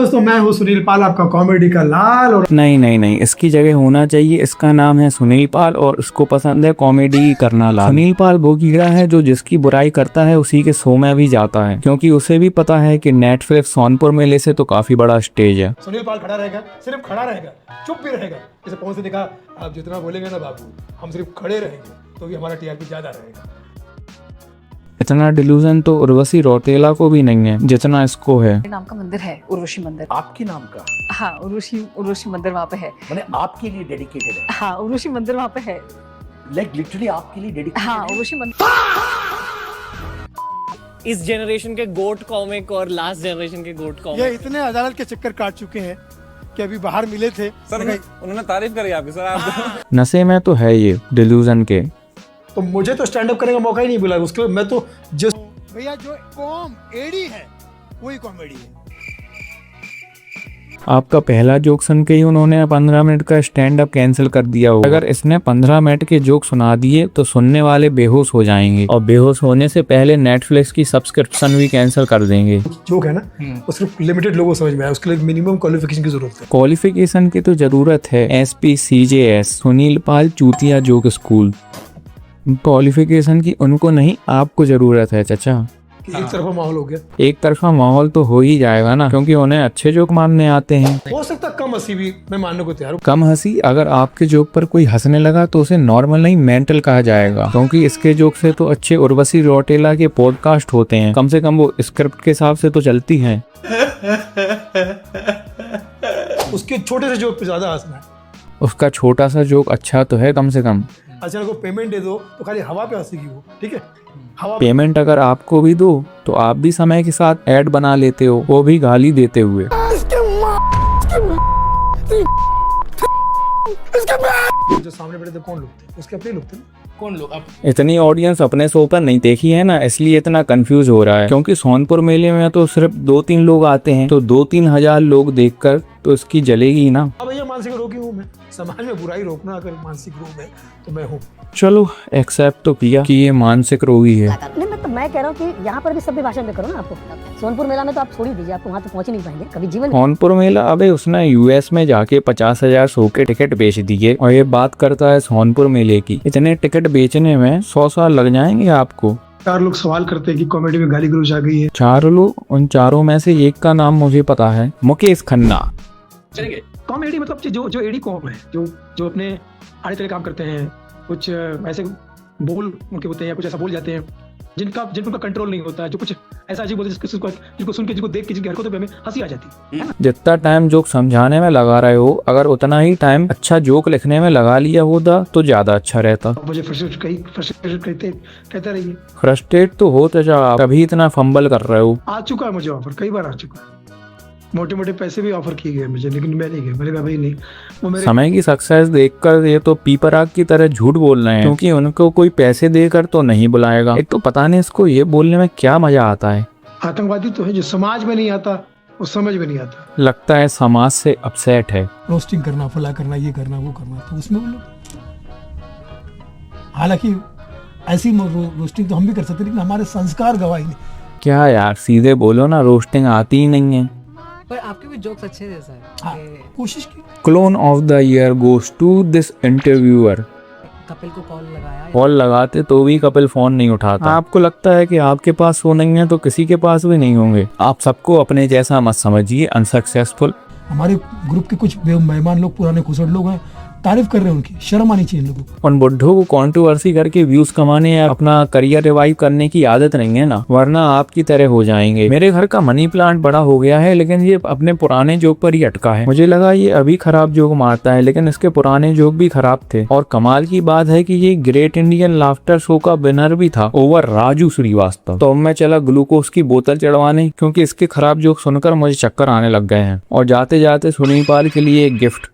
दोस्तों, मैं हूँ सुनील पाल, आपका कॉमेडी का लाल। और नहीं, इसकी जगह होना चाहिए, इसका नाम है सुनील पाल और उसको पसंद है कॉमेडी करना लाल। सुनील पाल वो कीड़ा है जो जिसकी बुराई करता है उसी के शो में भी जाता है, क्योंकि उसे भी पता है कि नेटफ्लिक्स सोनपुर मेले से तो काफी बड़ा स्टेज है। सुनील पाल खड़ा रहेगा, सिर्फ खड़ा रहेगा, चुप भी रहेगा। जैसे पवन से देखा, आप जितना बोलेंगे ना बाबू, हम सिर्फ खड़े रहेंगे तो भी हमारा टीआरपी ज्यादा रहेगा। इतना डिल्यूजन तो उर्वशी रौतेला को भी नहीं है जितना इसको है। मेरे नाम का मंदिर है, उर्वशी मंदिर। आपके नाम का? हाँ, उर्वशी मंदिर वहाँ पे है। मैंने आपके लिए डेडिकेटेड है? हाँ, उर्वशी मंदिर वहाँ पे है। लाइक लिटरली आपके लिए डेडिकेटेड? हाँ, उर्वशी मंदिर। इस जनरेशन के गोट कॉमिक और लास्ट जनरेशन के गोट कॉमिक, ये इतने अदालत के चक्कर काट चुके हैं कि अभी बाहर मिले थे सर। उन्होंने तारीफ करी आपकी सर। आप नशे में तो है ये डिल्यूजन के। तो मुझे तो स्टैंड अप करने का मौका ही नहीं मिला, उसके मैं तो जिस भैया जो कॉम एडी है वही कॉमेडी है। आपका पहला जोक सुन के ही उन्होंने 15 मिनट का स्टैंड अप कैंसिल कर दिया होगा। अगर इसने 15 मिनट के जोक सुना दिए तो सुनने वाले बेहोश हो जाएंगे और बेहोश होने से पहले नेटफ्लिक्स की सब्सक्रिप्शन भी कैंसिल कर देंगे। जोक है ना, वो सिर्फ लिमिटेड लोगों को समझ में आया, उसके लिए मिनिमम क्वालिफिकेशन की जरूरत है। क्वालिफिकेशन की तो जरूरत है। SPCJS सुनील पाल चूतिया जोक स्कूल। क्वालिफिकेशन की उनको नहीं, आपको जरूरत है चाचा। एक तरफा माहौल हो गया। एक तरफा माहौल तो हो ही जाएगा ना, क्योंकि उन्हें अच्छे जोक मानने आते हैं। हो सकता कम हंसी भी मैं मानने को तैयार हूँ। कम हंसी, अगर आपके जोक पर कोई हंसने लगा तो उसे नॉर्मल नहीं मेंटल कहा जाएगा, क्योंकि इसके जोक से तो अच्छे उर्वशी रौतेला के पॉडकास्ट होते हैं। कम से कम वो स्क्रिप्ट के हिसाब से तो चलती हैं। उसके छोटे से जोक पे ज्यादा हंसना है। उसका छोटा सा जोक अच्छा तो है कम से कम। अच्छा को पेमेंट दे दो तो खाली हवा पे हंसेगी वो, ठीक है। हवा पेमेंट अगर आपको भी दो तो आप भी समय के साथ ऐड बना लेते हो, वो भी गाली देते हुए। जो सामने बैठे थे कौन लोग थे? उसके अपने लोग थे ना? कौन लोग? अब इतनी ऑडियंस अपने शो पर नहीं देखी है ना, इसलिए इतना कंफ्यूज हो रहा है। क्योंकि सोनपुर मेले में तो सिर्फ 2-3 लोग आते हैं, तो 2-3 हजार लोग देखकर तो इसकी जलेगी ना। अब भैया मानसिक रोगी हूँ मैं, समाज में बुराई रोकना अगर मानसिक रोग है तो मैं हूँ। चलो एक्सेप्ट तो किया कि ये मानसिक रोगी है। नहीं, मैं कह रहा हूँ कि यहाँ पर भी सभ्य भाषा में करो ना। आपको सोनपुर मेला में तो आप छोड़ ही दीजिए, आपको वहाँ तो पहुँच ही नहीं पाएंगे कभी जीवन में। सोनपुर मेला, अबे उसने US में जाके 50,000 शो के टिकट बेच दिए और ये बात करता है सोनपुर मेले की। इतने टिकट बेचने में 100 साल लग जाएंगे आपको। 4 लोग सवाल करते हैं कि कॉमेडी में गाली गलौज आ गई है। 4 लोग, उन चारों में से एक का नाम मुझे पता है, मुकेश खन्ना। चलेंगे। कॉमेडी मतलब जो एडी कॉम है, जो अपने आड़े तेरे काम करते हैं, कुछ ऐसे बोल उनके होते हैं, कुछ ऐसा बोल जाते हैं जिनका कंट्रोल नहीं होता है, जो कुछ ऐसा अजीब बोलते हैं जिनको सुन के, जिनको देख के, जिनकी हरकतों पे हमें हंसी आ जाती है। जितना टाइम जोक समझाने में लगा रहे हो, अगर उतना ही टाइम अच्छा जोक लिखने में लगा लिया होता तो ज्यादा अच्छा रहता। मुझे फ्रस्ट्रेट कहता रहिए। फ्रस्ट्रेट तो हो तो जा, कभी इतना फंबल कर रहे हो। आ चुका है मुझे ऑफर, कई बार आ चुका है। मोटे पैसे भी ऑफर किए गए मुझे, लेकिन मैं नहीं गया। मैंने कहा भाई नहीं, वो मेरे समय की सक्सेस देखकर ये तो पीपराग की तरह झूठ बोल रहे हैं, क्योंकि उनको कोई पैसे देकर तो नहीं बुलाएगा। एक तो पता नहीं इसको ये बोलने में क्या मजा आता है। आतंकवादी तो है, जो समाज में नहीं आता वो समझ में नहीं आता। लगता है समाज से अपसेट है। रोस्टिंग करना, फला करना, ये करना, वो करना, तो उसमें वो लोग, हालांकि ऐसी रोस्टिंग तो हम भी कर सकते, लेकिन हमारे संस्कार गवाही नहीं। क्या यार, सीधे बोलो ना, रोस्टिंग आती ही नहीं है। पर आपके भी जोक्स अच्छे जैसा है। हाँ, कोशिश की। Clone of the year goes to this interviewer. Kapil को कॉल लगाया, कॉल लगाते तो भी कपिल फोन नहीं उठाता। आपको लगता है कि आपके पास वो नहीं है तो किसी के पास भी नहीं होंगे। आप सबको अपने जैसा मत समझिए अनसक्सेसफुल। हमारे ग्रुप के कुछ मेहमान लोग, पुराने खुसड़ लोग हैं, तारीफ कर रहे हैं, उनकी शर्म आनी चाहिए इन लोगों को। उन बुड्ढों को कंट्रोवर्सी करके व्यूज कमाने या अपना करियर रिवाइव करने की आदत नहीं है ना, वरना आपकी तरह हो जाएंगे। मेरे घर का मनी प्लांट बड़ा हो गया है, लेकिन ये अपने पुराने जोक पर ही अटका है। मुझे लगा ये अभी खराब जोक मारता है, लेकिन इसके पुराने जोक भी खराब थे। और कमाल की बात है कि ये ग्रेट इंडियन लाफ्टर शो का विनर भी था ओवर राजू श्रीवास्तव। तो मैं चला ग्लूकोज की बोतल चढ़वाने, क्योंकि इसके खराब जोक सुनकर मुझे चक्कर आने लग गए हैं। और जाते जाते सुनील पाल के लिए एक गिफ्ट।